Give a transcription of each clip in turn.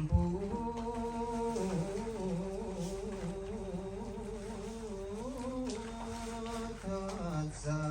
พูทัสสะ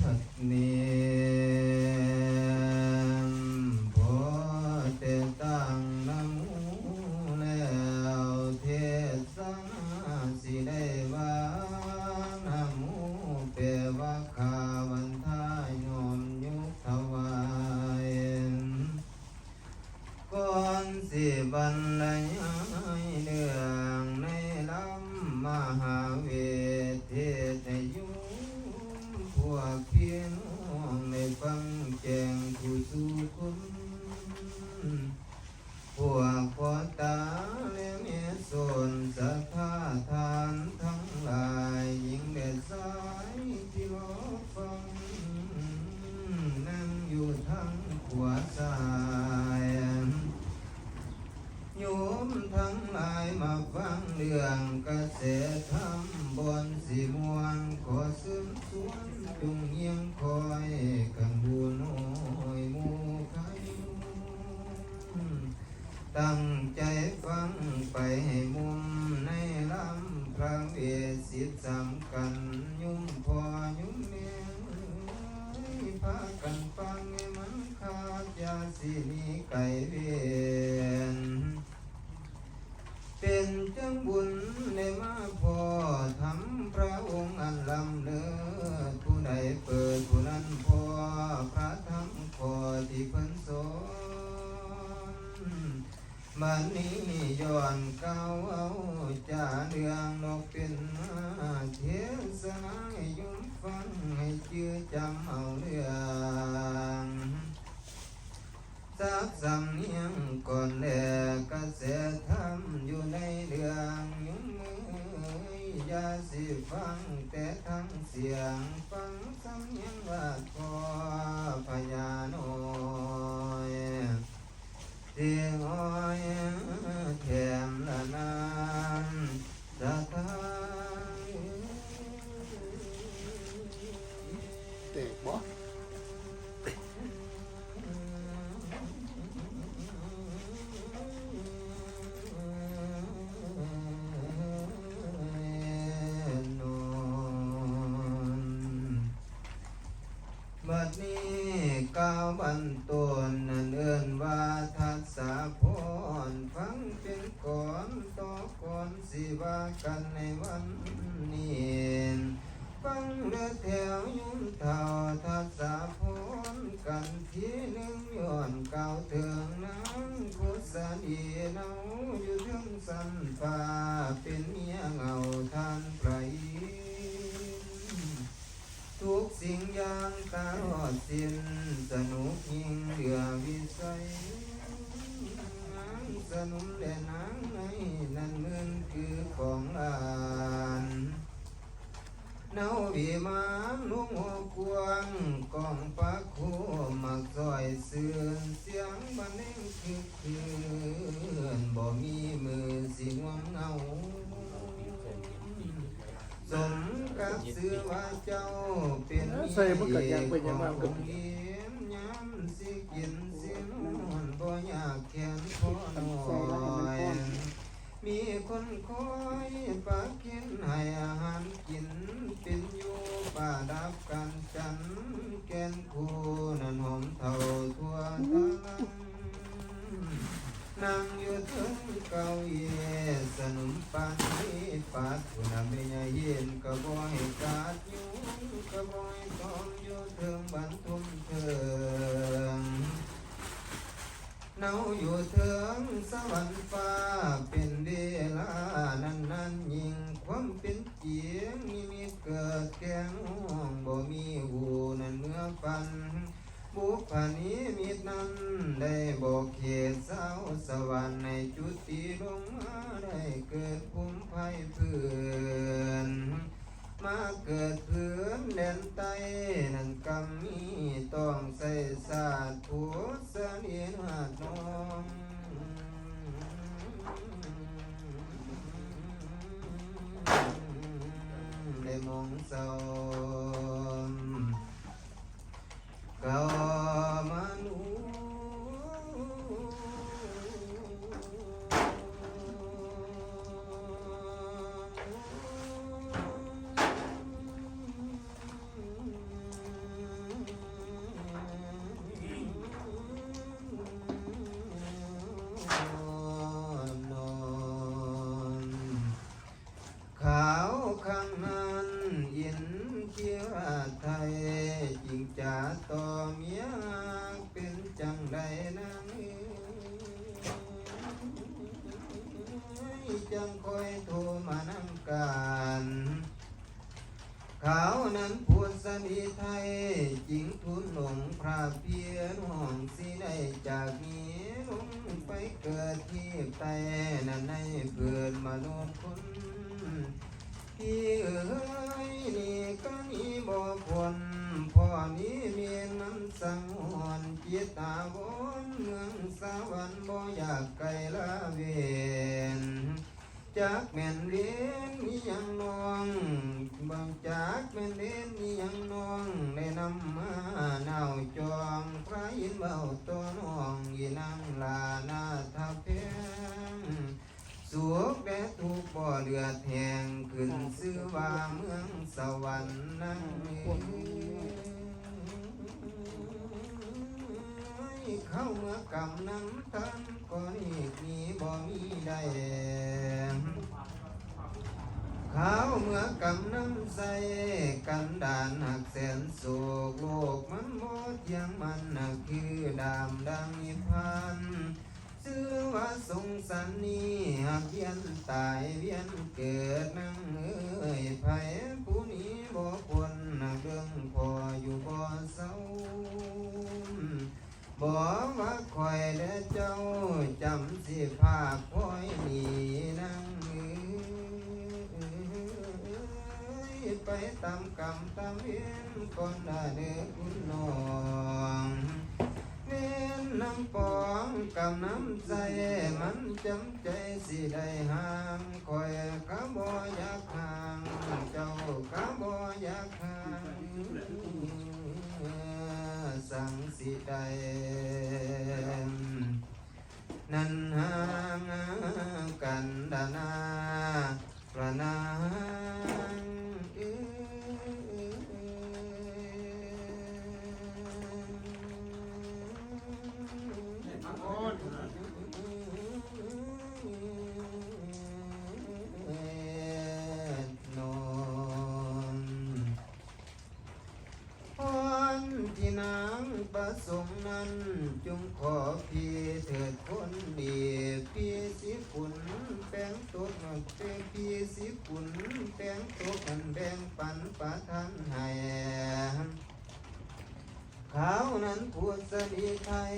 ทัตเนโพเตตังนะโมแล้วเทศนาสิได้ว่านะโมเปวะคาวันทายโยมยุคถวายก่อนสิบรรยายเรื่องในลำมหาเวทเทศน์ให้โยมพวกพี่น้องได้ฟังแจ้งผู้สู่คนพวกพ่อตาและแม่สนศรัทธาทานทั้งหลายหญิงและชายที่รอฟังนั่งอยู่ทางขวาซ้ายโยมทั้งหลายมาฟังเรื่องเกษตรธรรมบนสีม่วงขอซึ้งสวนจุงเยียงคอยกันบูน้อยหมู่ใครตั้งใจฟังไปให้มุมในลำพระเวสสิทธิสำคัญยุ่มพอยุ่มเมียพากันฟังให้มันขาดยาสินีไก่เวียนเป็นจังบุญในมาพอทำพระองค์อันลำเลิศผู้ใดเปิดผู้นั้นพอพระธรรมพอที่เพิ่นสอนบัดนี้ย้อนเก่าเอาจ่าเรื่องนกเป็นมาเทศนาให้โยมฟังให้ชื่อจำเอาเรื่องสักสำเนียงก่อนแลกระแสธรรมอยู่ในเรื่องยุ่งมืออย่าสิฟังแต่ทั้งเสียงฟังสำเนียงว่าพอพญาน้อยเสียงอ้อยแถมละนานสะท้านเตะบ่บัดนี้ก้าวบันต้นนั่นเอิ้นว่าทัสสะพรฟังเป็นก่อนต่อก่อนสิว่ากันในวันนี้ฟังเลือแถวยุ่มเท่าทัสสะพรกันทีหนึ่งย้อนเก่าเถิงนั้นกุศลีเนาอยู่ถึงสันฟ้าเป็นเมียเงาท่านไพรทุกสิ่งอย่างตลอดสิ้นสนุกยิ่งเหลือวิสัยนางสนุมและนางในนั่นเงินคือของหลานเนาวิมานลุงหัวกวางกองปักคู่มักซอยเสื่อนเสียงบันเลงคือคืนบ่มีมือสิงวงเงาสมกับสื่อว่าเจ้าเป็นเมียของเลี้ยงย้ำสิกินสินวนบ่อยากแขนพอหน่อยมีคนคอยปากกินให้อาหารกินเป็นอยู่ป่าดับกันจันแกนคู่นั่นหอมเท่าทั่วตะลังนั่งอยู่ถึงเก้าอี้สนุมปานนี้ปาดผู้นำไม่เย็นก็บ่ให้กาดอยู่ก็บ่ให้ต้องอยู่ถึงบันทุมเถิงเนาอยู่ถึงสวรรค์ฟ้าเป็นเวลานั้นยิ่งความเป็นเจียงนิมิตเกิดแก่งห้องบ่มีหูนั่นเมื่อฟันบุพนิมิตนั้นได้บอกเขตเศร้าสวรรค์ในจุติลงมาได้เกิดภูมิภัยเพื่อนมาเกิดเพื่อนแดนใต้นั่นกำมีต้องใส่ศาสตร์ผู้เสนียนาดน้องได้มองเศร้า เขานั้นพูดสนิไทยจริงทุนหลงพระเพียรห่วงสิได้จากนี้ลงไปเกิดที่ใต้นั้นในเกิดมนุษย์คนพี่เอ๋ยนี่ก็นี้บ่พ้นพ่อนี้เมียนมันสังหรณ์จิตตาวนเมืองสวรรค์บ่อยากไกลละเวนจากแม่นเล่นมียังน้องบางจากแม่นเล่นมียังน้องได้นำมาหนาวจองพระยินเบาตัวน้องยีนังลาหน้าทับเพียงสุขและทุกข์บ่เดือดแหงขึ้นชื่อว่าเมืองสวรรค์นั้นเข้าเมื่อกำน้ำทันก็นี่มีบ่มีได้เข้าเมื่อกำน้ำใสกันดานหักแสนโศกโลกมันบ่เที่ยงมันคือดามดังนิพพานชื่อว่าสงสารนี้หากเวียนตายเวียนเกิดนั่งไผผู้นี้บ่ควรเรื่องพออยู่บ่เศร้าบ่ว่าคอยและเจ้าจำสิภาคคอยนีนั่งไปตามกรรมตามเวียนก่อนได้เด้อคุณน้องเวียนน้ำปองกำน้ำใจมันจำใจสิได้ห่างคอยข้าบ่อยากห่างเจ้าข้าบ่อยากห่างสั่งสิได้นั่นห่างกันดานาประนางที่นางประสงค์นั้นจงขอพี่เถิดคนดีพี่สิขุนแป้งตัวพี่สิขุนแป้งตัวกันแบ่งปันประทานให้เขานั้นพูดสนิไทย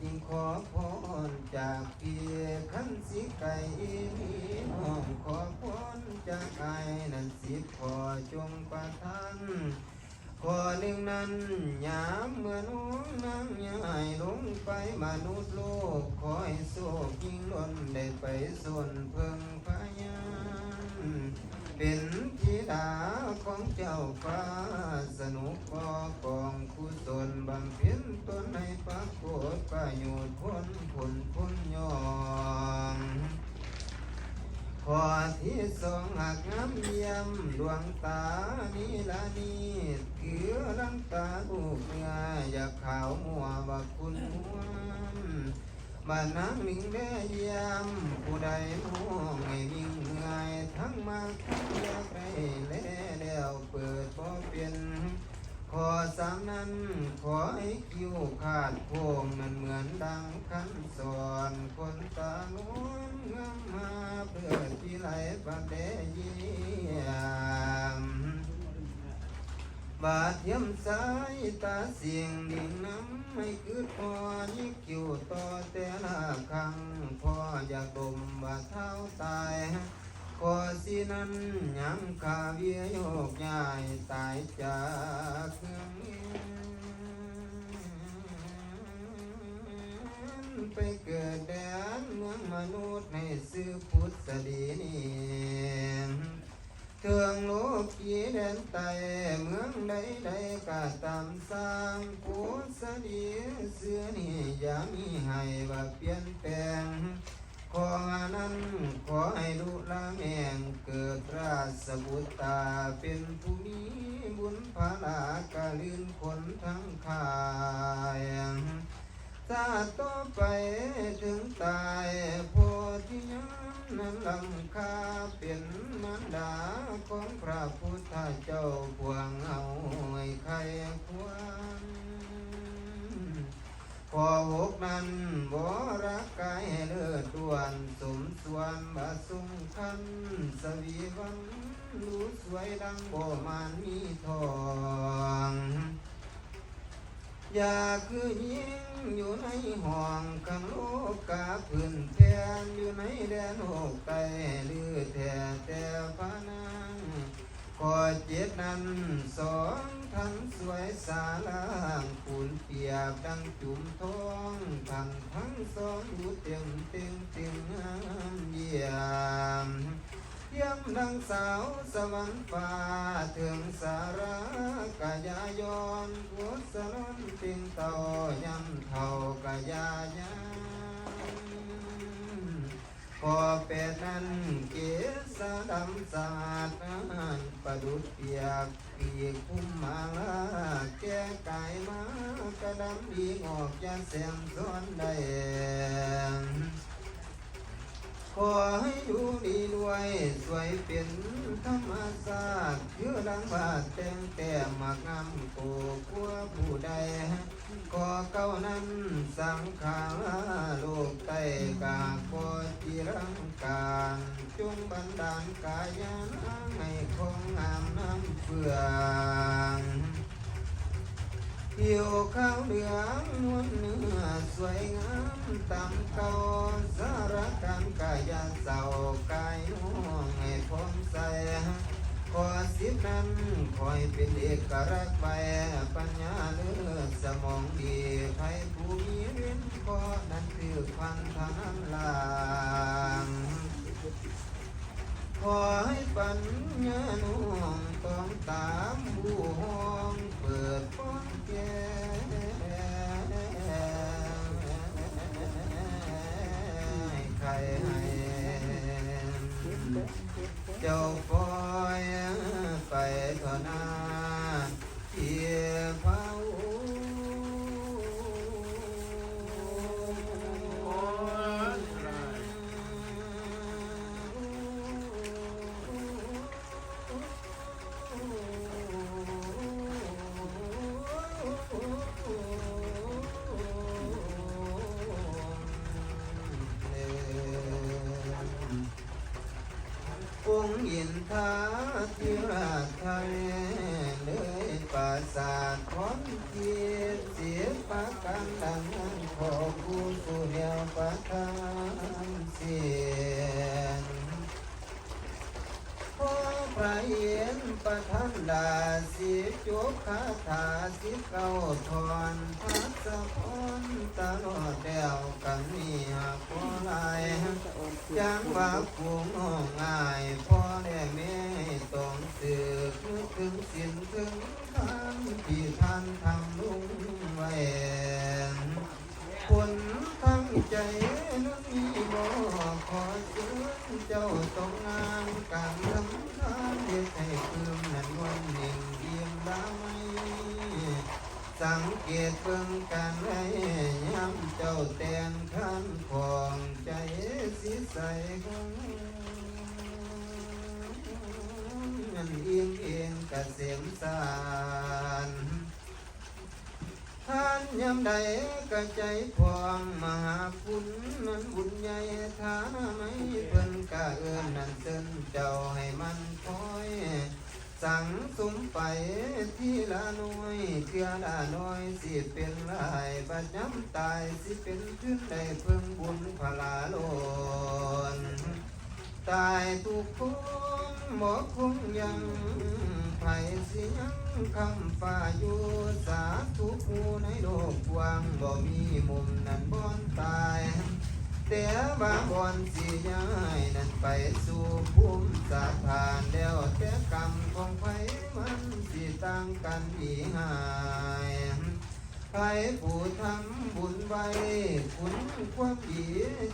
จึงขอพรจากพี่ขันสิไก่มีน้องขอพรจากไอ้นั้นสิขอจงประทานข้อหนึ่งนั้นยามเมื่อน้องนั่งยายลงไปมนุษย์โลกขอให้โศกยิ่งล้นได้ไปส่วนเพิ่งพยานเป็นธิดาของเจ้าฟ้าสนุกพอกองกุศลบำเพ็ญตนให้ปรากฏประโยชน์พ้นผลยองข้อที่สองหากงามเยี่ยมดวงตานีละนีคือลังตาลูกเนื้ออยากขาวมัวว่าคุณมัวบ้านนางหนึ่งได้เยี่ยมผู้ใดมองให้มิ่งเมื่อยทั้งมาเรียกได้แล้วเปิดบ่เป็นขอสามนั้นขอให้คิ้วขาดโค้งนั้นเหมือนดังคันสอนคนตาล้วนเงื้อมมาเพื่อที่ไหลบัดเดเยี่ยมบาดเยี่ยมสายตาเสียงดิ่งน้ำไม่คือพอยิ่งคิ้วต่อแต่ละครั้งพออยากดมบาดเท้าตายขอสินั้นยังขาเวียโยกย้ายตายจากเมืองไปเกิดแดนเมืองมนุษย์ในซื้อพุทธดีนี่เทืองโลกีแดนไตเมืองใดก็ตามสร้างพุทธดีเสื้อนี่อย่ามีให้ว่าเปลี่ยนแปลงขอนั้นขอให้ดุละแม่งเกิดราชบุตรเป็นผู้มีบุญภาลากะลื่นคนทั้งขายถ้าต่อไปถึงตายโพธิญาณนั้นลำคาเป็นมารดาของพระพุทธเจ้าพวงเอาให้ใครควรพอหกนั้นบรักกายเลือดด่วนสมส่วนบาสุงคันสวีวัน รู้สวยดังบ่มานมีทองอยากคือยิงอยู่ในห้องข้างโลกกาพื้นแทนอยู่ในแดนโลกไตลือแท้แต่พานังก่อเจ็ดนั้นสองทั้งสวยสาลางปูนเปียบดังจุ่มทองทั้งสองดูเต็มงามเยี่ยมเยี่ยมดังสาวสวรรค์ฟ้าถึงสารกายายอนกุศลติงเต่ายำเท่ากายายาพอเป็ดนั้นเกศดำสาดประดุดเปียกปีกพุ่มมาลาแก้กายมากระดำดีออกยาเสียงซ้อนได้ขอให้ดูดีด้วยสวยเป็นธรรมศาสตร์เชื่อดังบาดแต่งแต่มากงามโกกัวผู้ใดขอเก้านั้นสังขารโลกไตกาโกจิรังการจงบันดาลกายาให้คงงามน้ำเฟืองผิวขาวเหลืองนวลเนื้อสวยงามตามเก่าสารการกายเศร้ากายน้องให้พร้อมใสขอสิบนั้นคอยเป็นเอกลักษณ์ไปปัญญาเลือดสมองดีใครผู้มีเรียนขอนั้นคือพันธนันลางขอให้ปัญญาน้องต้องตามผู้ห้องเปิดป้อนแก่ใครให้เจ้าปล่อยไปเถอะนาเพียเผาองค์อินทราธิราชไทยเลยปราสาทขอนเกียรติเสียปากกันดังนั้นขอผู้สุเดียวประทานเสียงขอพระเย็นประทานดาสิจบคาถาสิเก้าทอนพัสพรตลอดเดียวกันมีหักโลายจังว่าผู้งงง่ายพ่อได้แม่ต้องสึกนึกถึงสิ้นถึงทานที่ท่านทำลุงไว้คนทั้งใจนั้นมีบ่ขอเชิญเจ้าต้องงานการทำทานเด็กให้คืนนั้นวันหนึ่งเยี่ยมได้สังเกตเบิ่งการให้ย้ำเจ้าแต่งขันของใจสิใสของเงินเอียงกะเสียมสารท่านยามใดกะใจพองมหาคุณนั้นบุญใหญ่ฐานะไม่เพิ่นกะเอิ้นนั่นเส้นเจ้าให้มันคอยสั่งสมไปที่ละน้อยเทื่อละน้อยสิเป็นหลายบัดย้ำตายสิเป็นขึ้นได้เพิ่งบุญพลาโลนตายทุกคนบ่คงยังไผสิยังคำฟ้าอยู่สาธุผู้ในโลกกว้างบ่มีมุมนั้นบ่อนตายแต่บางบอนสิย้ายนั้นไปสู่ภูมิสถานแล้วแต่กรรมของไผมันสิต่างกันดีหายใครผู้ทำบุญไว้คุณความดี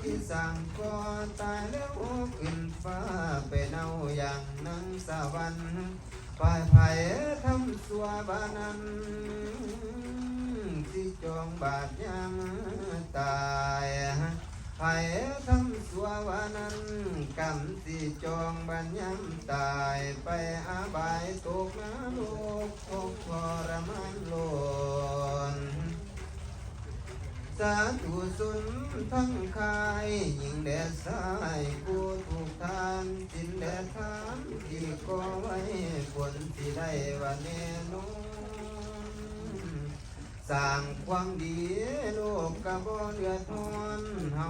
ที่สั่งก่อตายแล้วขึ้นฟ้าไปเอาอย่างนังสวรรค์ฝ่ายไผ่ทำสัวบานันที่จองบาดยามตายไผ่ทำสัววานันกำสิจองบัญญัติตายไปอาบายตกนรกทุกข์ทรมานโลน สาธุสุนทั้งคายยิ่งแดดสายผู้ถูกทานจินแดดทานที่ก่อไว้ผลที่ได้ว่าแน่นอนสร้างความดีโลกกะบ่เดือดร้อนเฮา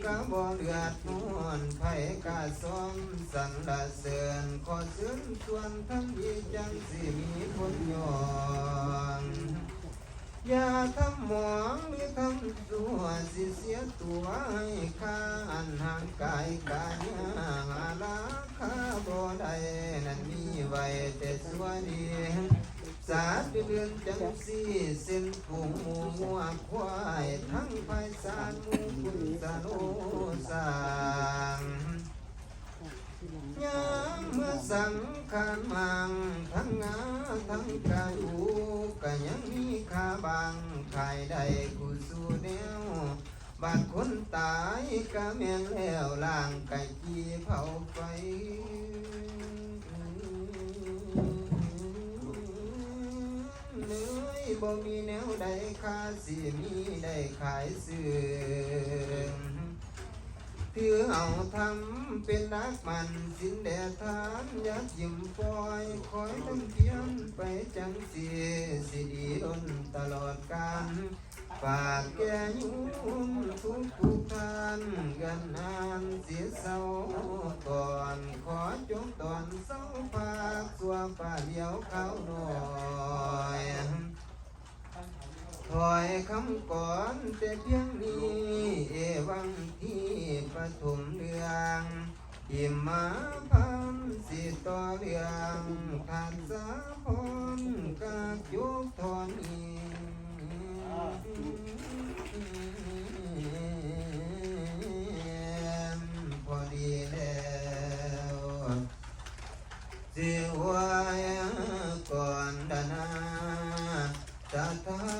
กะบ่เดือดร้อนไผกะซ้อมสรรเสริญขอเชิญชวนทั้งดีจังสิมีผลย้อนอย่าทำหมองหรือทำตัวสิเสียตัวให้ข้าอันห่างกายกายหาราคาบ่ได้นั้นมีไว้แต่สัวดีสาดเดือนจังสีเส้นผูงหมูมัวควายทั้งไพศาลหมูคุณสาโนสางยามเมื่อสังขารมังทั้งงาทั้งกายูก็ยังมีค่าบางขายได้กูสู่แนวบาดคนตายก็แม่นแล้วล่างไก่จีเผาไฟเลยบ่มีแนวใดค่าสิมีได้ขายเสื่อมถือเอาทำเป็นนักมันสินแดทานยัดยิ้มปล่อยคอยน้ำเพียงไปจังสิสิดีดนตลอดกาลฝากแก่ยุ่มทุกท่านกันนานเสียเศร้าก่อนขอจงตอนเศร้าภาคสัวป่าเดียวเขาหน่อยถอยคำก่อนแต่เพียงนี้เอวังที่ปฐมเรืองอิ่มมาพันสิต่อเรืองขาดสาพรกากยกทอนอีพอดีแล้วสิวายก่อนดานาตา